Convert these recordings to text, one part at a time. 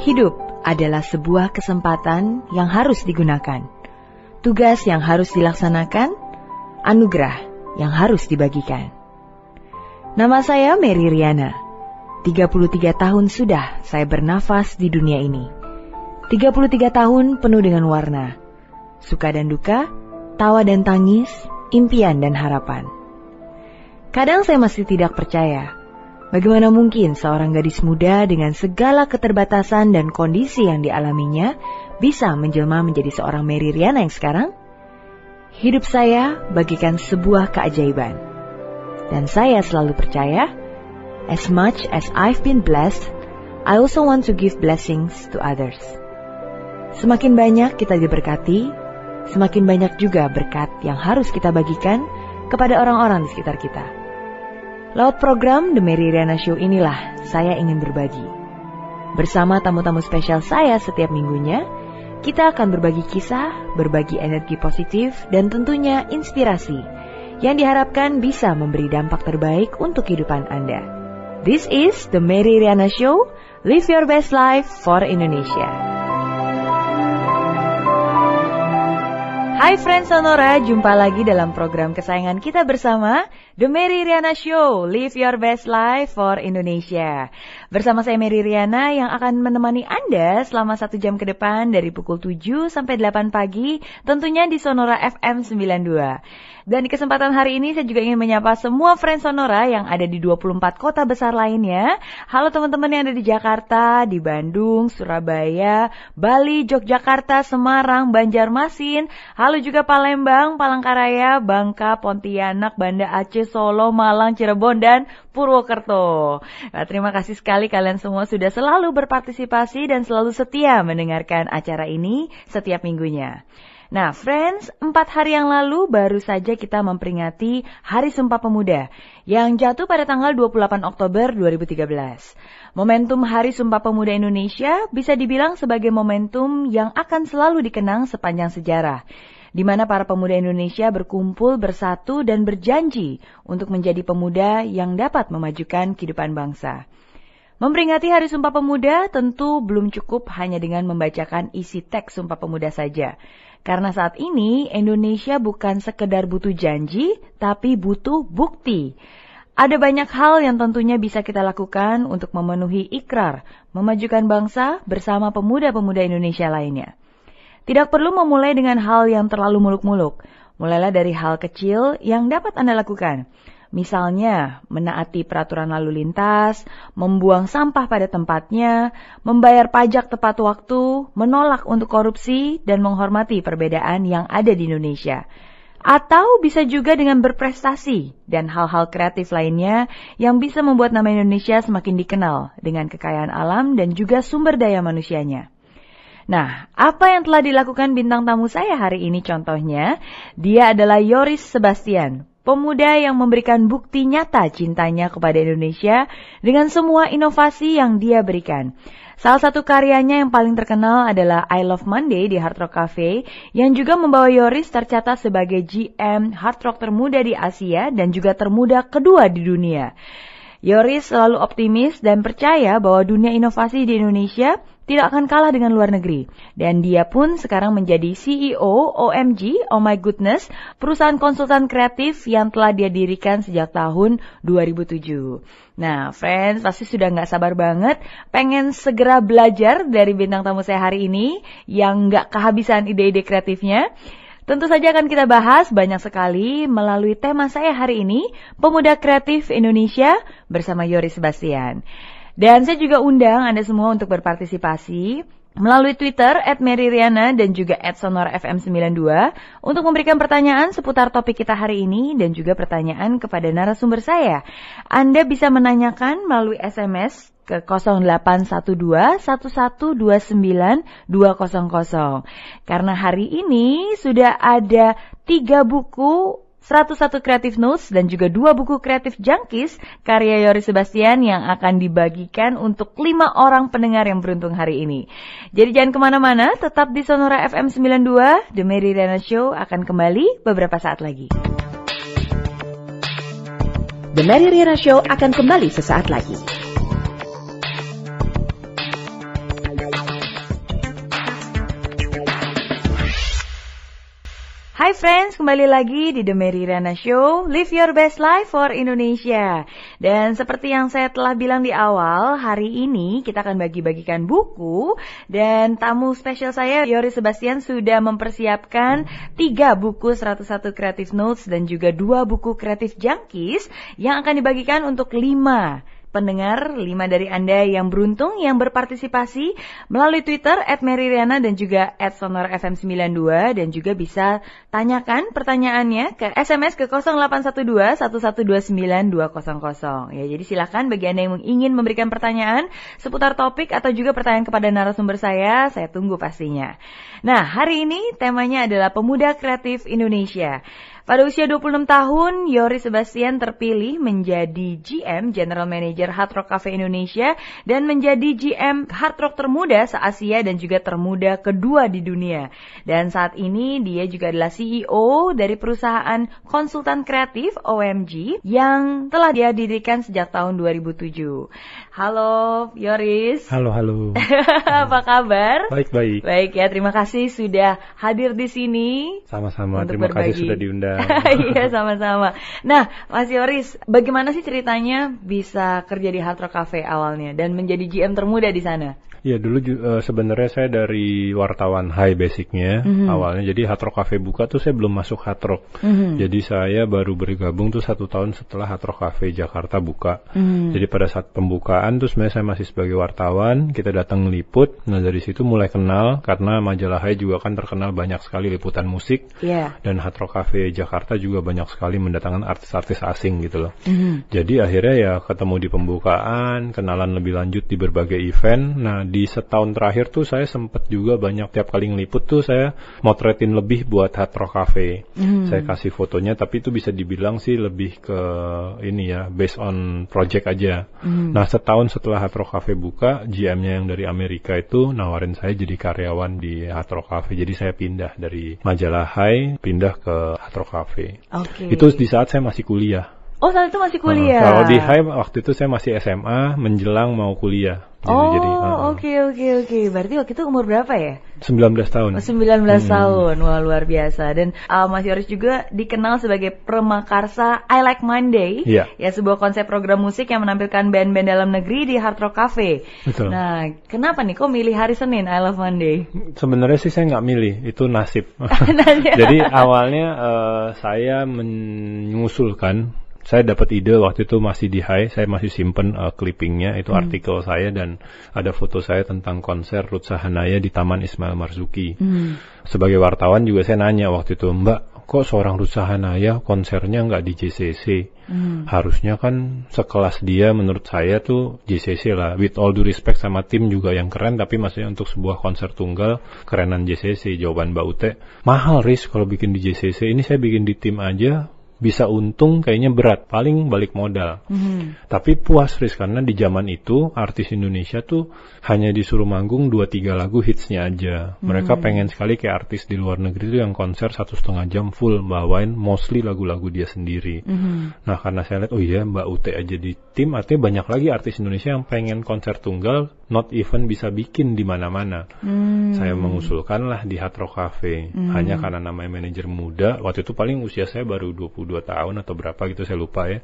Hidup adalah sebuah kesempatan yang harus digunakan, tugas yang harus dilaksanakan, anugerah yang harus dibagikan. Nama saya Mary Riana. 33 tahun sudah saya bernafas di dunia ini. 33 tahun penuh dengan warna, suka dan duka, tawa dan tangis, impian dan harapan. Kadang saya masih tidak percaya, bagaimana mungkin seorang gadis muda dengan segala keterbatasan dan kondisi yang dialaminya bisa menjelma menjadi seorang Mary Riana yang sekarang? Hidup saya bagikan sebuah keajaiban. Dan saya selalu percaya, as much as I've been blessed, I also want to give blessings to others. Semakin banyak kita diberkati, semakin banyak juga berkat yang harus kita bagikan kepada orang-orang di sekitar kita. Lewat program The Mary Riana Show inilah saya ingin berbagi. Bersama tamu-tamu spesial saya setiap minggunya, kita akan berbagi kisah, berbagi energi positif, dan tentunya inspirasi yang diharapkan bisa memberi dampak terbaik untuk kehidupan Anda. This is The Mary Riana Show, live your best life for Indonesia. Hai friends Sonora, jumpa lagi dalam program kesayangan kita bersama The Mary Riana Show, live your best life for Indonesia. Bersama saya Mary Riana yang akan menemani Anda selama 1 jam ke depan dari pukul 7 sampai 8 pagi, tentunya di Sonora FM 92. Dan di kesempatan hari ini saya juga ingin menyapa semua friends Sonora yang ada di 24 kota besar lainnya. Halo teman-teman yang ada di Jakarta, di Bandung, Surabaya, Bali, Yogyakarta, Semarang, Banjarmasin. Halo juga Palembang, Palangkaraya, Bangka, Pontianak, Banda Aceh, Solo, Malang, Cirebon, dan Purwokerto. Nah, terima kasih sekali kalian semua sudah selalu berpartisipasi dan selalu setia mendengarkan acara ini setiap minggunya. Nah, friends, 4 hari yang lalu baru saja kita memperingati Hari Sumpah Pemuda yang jatuh pada tanggal 28 Oktober 2013. Momentum Hari Sumpah Pemuda Indonesia bisa dibilang sebagai momentum yang akan selalu dikenang sepanjang sejarah, di mana para pemuda Indonesia berkumpul bersatu dan berjanji untuk menjadi pemuda yang dapat memajukan kehidupan bangsa. Memperingati Hari Sumpah Pemuda tentu belum cukup hanya dengan membacakan isi teks Sumpah Pemuda saja. Karena saat ini Indonesia bukan sekedar butuh janji, tapi butuh bukti. Ada banyak hal yang tentunya bisa kita lakukan untuk memenuhi ikrar, memajukan bangsa bersama pemuda-pemuda Indonesia lainnya. Tidak perlu memulai dengan hal yang terlalu muluk-muluk. Mulailah dari hal kecil yang dapat Anda lakukan. Misalnya, menaati peraturan lalu lintas, membuang sampah pada tempatnya, membayar pajak tepat waktu, menolak untuk korupsi, dan menghormati perbedaan yang ada di Indonesia. Atau bisa juga dengan berprestasi dan hal-hal kreatif lainnya yang bisa membuat nama Indonesia semakin dikenal dengan kekayaan alam dan juga sumber daya manusianya. Nah, apa yang telah dilakukan bintang tamu saya hari ini contohnya? Dia adalah Yoris Sebastian, pemuda yang memberikan bukti nyata cintanya kepada Indonesia dengan semua inovasi yang dia berikan. Salah satu karyanya yang paling terkenal adalah I Love Monday di Hard Rock Cafe, yang juga membawa Yoris tercatat sebagai GM hard rock termuda di Asia dan juga termuda kedua di dunia. Yoris selalu optimis dan percaya bahwa dunia inovasi di Indonesia tidak akan kalah dengan luar negeri. Dan dia pun sekarang menjadi CEO OMG, Oh My Goodness, perusahaan konsultan kreatif yang telah dia dirikan sejak tahun 2007. Nah, friends, pasti sudah gak sabar banget pengen segera belajar dari bintang tamu saya hari ini yang gak kehabisan ide-ide kreatifnya. Tentu saja akan kita bahas banyak sekali melalui tema saya hari ini, Pemuda Kreatif Indonesia bersama Yoris Sebastian. Dan saya juga undang Anda semua untuk berpartisipasi melalui Twitter @MaryRiana dan juga @SonoraFM92 untuk memberikan pertanyaan seputar topik kita hari ini dan juga pertanyaan kepada narasumber saya. Anda bisa menanyakan melalui SMS ke 0812-1129-200. Karena hari ini sudah ada 3 buku 101 Creative Notes dan juga 2 buku Kreatif Junkies karya Yoris Sebastian yang akan dibagikan untuk 5 orang pendengar yang beruntung hari ini. Jadi jangan kemana-mana, tetap di Sonora FM 92, The Mary Riana Show akan kembali beberapa saat lagi. The Mary Riana Show akan kembali sesaat lagi. friends, kembali lagi di The Mary Riana Show, Live Your Best Life for Indonesia. Dan seperti yang saya telah bilang di awal, hari ini kita akan bagi-bagikan buku. Dan tamu spesial saya, Yoris Sebastian, sudah mempersiapkan 3 buku 101 Creative Notes dan juga 2 buku Creative Junkies yang akan dibagikan untuk 5 pendengar, 5 dari Anda yang beruntung yang berpartisipasi melalui Twitter @MaryRiana dan juga @SonorFM92, dan juga bisa tanyakan pertanyaannya ke SMS ke 0812 1129 200. Ya, jadi silakan bagi Anda yang ingin memberikan pertanyaan seputar topik atau juga pertanyaan kepada narasumber saya tunggu pastinya. Nah, hari ini temanya adalah Pemuda Kreatif Indonesia. Pada usia 26 tahun, Yoris Sebastian terpilih menjadi GM, General Manager Hard Rock Cafe Indonesia, dan menjadi GM Hard Rock termuda se-Asia dan juga termuda kedua di dunia. Dan saat ini dia juga adalah CEO dari perusahaan konsultan kreatif OMG yang telah dia dirikan sejak tahun 2007. Halo Yoris. Halo. Apa kabar? Baik. Baik ya, terima kasih sudah hadir di sini. Sama-sama, terima kasih sudah diundang. Iya, sama-sama. Nah, Mas Yoris, bagaimana sih ceritanya bisa kerja di Hard Rock Cafe awalnya dan menjadi GM termuda di sana? Ya, dulu sebenarnya saya dari wartawan high basicnya awalnya. Jadi Hard Rock Cafe buka tuh saya belum masuk Hard Rock. Jadi saya baru bergabung tuh 1 tahun setelah Hard Rock Cafe Jakarta buka. Jadi pada saat pembukaan tuh sebenarnya saya masih sebagai wartawan, kita datang meliput. Nah, dari situ mulai kenal karena majalah High juga kan terkenal banyak sekali liputan musik. Dan Hard Rock Cafe Jakarta juga banyak sekali mendatangkan artis-artis asing gitu loh. Jadi akhirnya ya ketemu di pembukaan, kenalan lebih lanjut di berbagai event. Nah, di setahun terakhir tuh saya sempat juga banyak, tiap kali ngeliput tuh saya motretin lebih buat Hard Rock Cafe. Saya kasih fotonya, tapi itu bisa dibilang sih lebih ke ini ya, based on project aja. Nah, setahun setelah Hard Rock Cafe buka, GM-nya yang dari Amerika itu nawarin saya jadi karyawan di Hard Rock Cafe. Jadi saya pindah dari majalah High, pindah ke Hard Rock Cafe. Itu di saat saya masih kuliah. Oh, saat itu masih kuliah? Kalau di High waktu itu saya masih SMA, menjelang mau kuliah. Oke. Berarti waktu itu umur berapa ya? 19 tahun. 19 tahun. Wah, luar biasa. Dan Mas Yoris juga dikenal sebagai premakarsa I Like Monday. Ya, sebuah konsep program musik yang menampilkan band-band dalam negeri di Hard Rock Cafe. Betul. Nah, kenapa nih kok milih hari Senin I Love Monday? Sebenarnya sih saya nggak milih, itu nasib. Jadi awalnya saya mengusulkan, saya dapat ide waktu itu masih di High, saya masih simpen clippingnya, itu artikel saya dan ada foto saya tentang konser Ruth Sahanaya di Taman Ismail Marzuki. Sebagai wartawan juga saya nanya waktu itu, Mbak, kok seorang Ruth Sahanaya konsernya nggak di JCC? Harusnya kan sekelas dia, menurut saya tuh JCC lah. With all due respect sama tim juga yang keren, tapi maksudnya untuk sebuah konser tunggal kerenan JCC. Jawaban Mbak Ute, mahal Riz kalau bikin di JCC, ini saya bikin di tim aja bisa untung kayaknya berat, paling balik modal. Tapi puas Riz, karena di zaman itu artis Indonesia tuh hanya disuruh manggung 2-3 lagu hitsnya aja. Mereka pengen sekali kayak artis di luar negeri tuh yang konser 1,5 jam full bawain mostly lagu-lagu dia sendiri. Nah, karena saya lihat, oh iya Mbak Ute aja di tim, artinya banyak lagi artis Indonesia yang pengen konser tunggal, not even bisa bikin di mana-mana. Saya mengusulkanlah di Hard Rock Cafe. Hanya karena namanya manajer muda, waktu itu paling usia saya baru 22 tahun atau berapa gitu, saya lupa ya.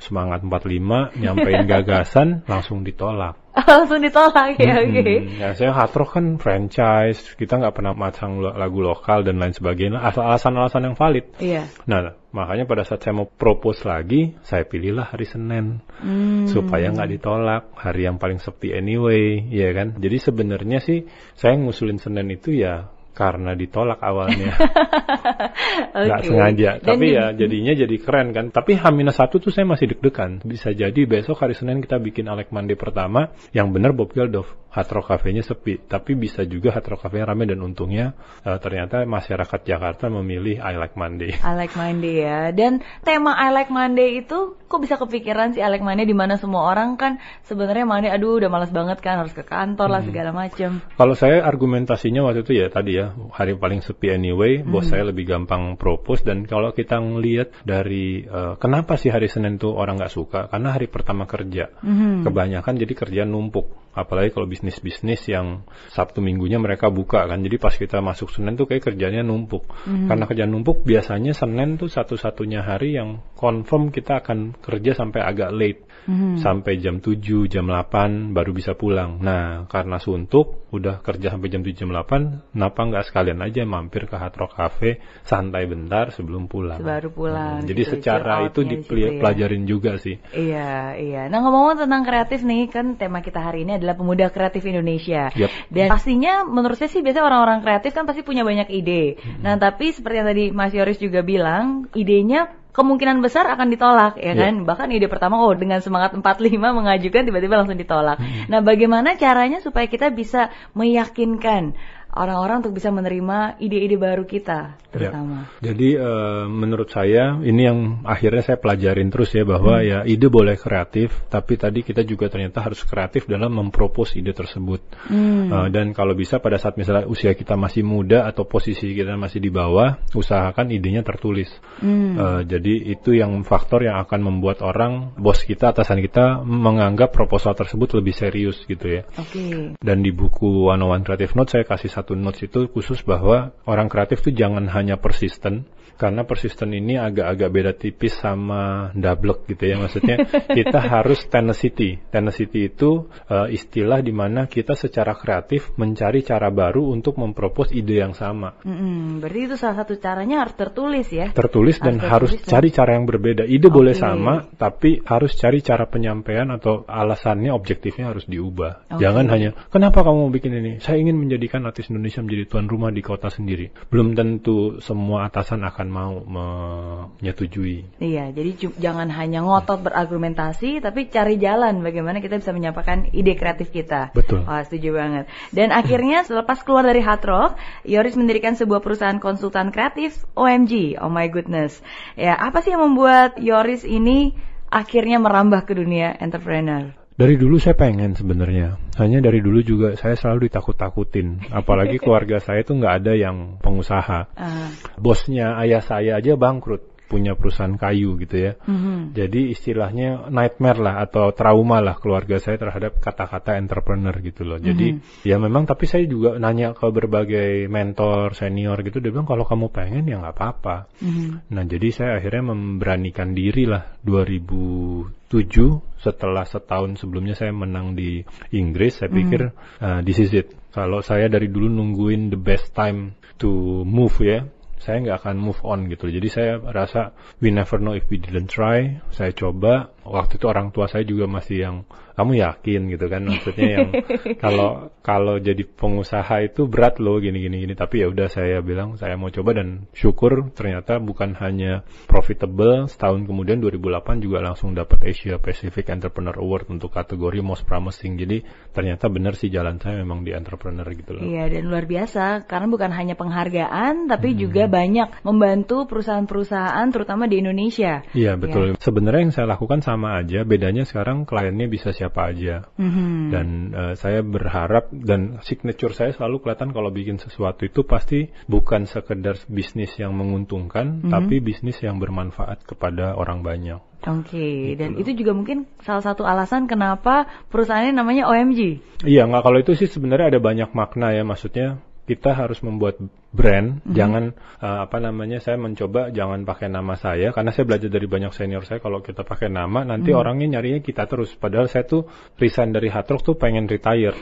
Semangat 45, nyampein gagasan langsung ditolak. Langsung ditolak ya, oke. Ya, saya Hard Rock kan franchise, kita nggak pernah masang lagu lokal dan lain sebagainya, alasan-alasan yang valid. Nah, makanya pada saat saya mau propose lagi, saya pilihlah hari Senin supaya nggak ditolak, hari yang paling sepi anyway, ya kan. Jadi sebenarnya sih saya ngusulin Senin itu ya karena ditolak awalnya. Nggak sengaja. Tapi ya jadinya jadi keren kan. Tapi H-1 tuh saya masih deg-degan. Bisa jadi besok hari Senin kita bikin I Like Monday pertama. Yang benar Bob Geldof. Hard Rock Cafe-nya sepi. Tapi bisa juga Hard Rock Cafe-nya ramai, dan untungnya ternyata masyarakat Jakarta memilih I Like Monday. I Like Monday ya. Dan tema I Like Monday itu kok bisa kepikiran sih I Like Monday, di mana semua orang kan sebenarnya Monday aduh udah malas banget kan, harus ke kantor lah segala macam. Kalau saya argumentasinya waktu itu ya tadi ya, hari paling sepi anyway, bos saya lebih gampang propose. Dan kalau kita ngelihat dari kenapa sih hari Senin tuh orang nggak suka, karena hari pertama kerja kebanyakan, jadi kerjaan numpuk, apalagi kalau bisnis-bisnis yang Sabtu Minggunya mereka buka kan. Jadi pas kita masuk Senin tuh kayak kerjanya numpuk. Karena kerjaan numpuk biasanya Senin tuh satu-satunya hari yang confirm kita akan kerja sampai agak late. Sampai jam 7, jam 8 baru bisa pulang. Nah, karena suntuk, udah kerja sampai jam 7, jam 8, kenapa nggak sekalian aja mampir ke Hard Rock Cafe, santai bentar sebelum pulang. Baru pulang. Jadi gitu, secara itu dipelajarin juga sih. Iya. Nah, ngomong-ngomong tentang kreatif nih, kan tema kita hari ini adalah pemuda kreatif Indonesia. Yep. Dan pastinya menurut saya sih biasanya orang-orang kreatif kan pasti punya banyak ide. Nah, tapi seperti yang tadi Mas Yoris juga bilang, idenya kemungkinan besar akan ditolak, ya kan? Bahkan ide pertama, dengan semangat 45 mengajukan, tiba-tiba langsung ditolak. Nah, bagaimana caranya supaya kita bisa meyakinkan orang-orang untuk bisa menerima ide-ide baru kita, terutama. Ya. Jadi menurut saya ini yang akhirnya saya pelajarin terus ya, bahwa ya ide boleh kreatif, tapi tadi kita juga ternyata harus kreatif dalam mempropos ide tersebut. Dan kalau bisa pada saat misalnya usia kita masih muda atau posisi kita masih di bawah, usahakan idenya tertulis. Jadi itu yang faktor yang akan membuat orang, bos kita, atasan kita menganggap proposal tersebut lebih serius gitu ya. Dan di buku 101 Creative Notes saya kasih satu notes itu khusus bahwa orang kreatif tuh jangan hanya persisten, karena persisten ini agak-agak beda tipis sama dablek gitu ya. Maksudnya kita harus tenacity. Tenacity itu istilah di mana kita secara kreatif mencari cara baru untuk mempropos ide yang sama. Berarti itu salah satu caranya harus tertulis ya? Tertulis dan harus cari cara yang berbeda. Ide boleh sama, tapi harus cari cara penyampaian atau alasannya, objektifnya harus diubah. Jangan hanya, kenapa kamu mau bikin ini? Saya ingin menjadikan artis Indonesia menjadi tuan rumah di kota sendiri. Belum tentu semua atasan akan mau menyetujui. Iya, jadi jangan hanya ngotot berargumentasi, tapi cari jalan bagaimana kita bisa menyampaikan ide kreatif kita. Betul. Wah, setuju banget. Dan akhirnya selepas keluar dari Hard Rock, Yoris mendirikan sebuah perusahaan konsultan kreatif, OMG, oh my goodness. Ya, apa sih yang membuat Yoris ini akhirnya merambah ke dunia entrepreneur? Dari dulu saya pengen sebenarnya. Hanya dari dulu juga saya selalu ditakut-takutin. Apalagi keluarga saya tuh nggak ada yang pengusaha. Bosnya ayah saya aja bangkrut, punya perusahaan kayu gitu ya. Jadi istilahnya nightmare lah atau trauma lah keluarga saya terhadap kata-kata entrepreneur gitu loh. Jadi ya memang, tapi saya juga nanya ke berbagai mentor senior gitu, dia bilang kalau kamu pengen ya nggak apa-apa. Nah jadi saya akhirnya memberanikan diri lah 2007, setelah setahun sebelumnya saya menang di Inggris. Saya pikir this is it. Kalau saya dari dulu nungguin the best time to move ya, saya nggak akan move on gitu. Jadi saya rasa we never know if we didn't try. Saya coba. Waktu itu orang tua saya juga masih yang, kamu yakin gitu kan, maksudnya yang kalau jadi pengusaha itu berat loh gini. Tapi ya udah, saya bilang saya mau coba, dan syukur ternyata bukan hanya profitable. Setahun kemudian 2008 juga langsung dapat Asia Pacific Entrepreneur Award untuk kategori Most Promising. Jadi ternyata benar sih jalan saya memang di entrepreneur gitu loh. Iya, dan luar biasa karena bukan hanya penghargaan tapi juga banyak membantu perusahaan-perusahaan terutama di Indonesia. Iya betul. Ya. Sebenarnya yang saya lakukan sama aja, bedanya sekarang kliennya bisa siapa aja. Dan saya berharap, dan signature saya selalu kelihatan kalau bikin sesuatu itu pasti bukan sekedar bisnis yang menguntungkan, tapi bisnis yang bermanfaat kepada orang banyak. Gitu. Dan itu juga mungkin salah satu alasan kenapa perusahaannya namanya OMG. Iya, nggak, kalau itu sih sebenarnya ada banyak makna ya, maksudnya kita harus membuat brand, jangan saya mencoba jangan pakai nama saya, karena saya belajar dari banyak senior saya, kalau kita pakai nama nanti orangnya nyarinya kita terus, padahal saya tuh resign dari Hard Rock tuh pengen retire.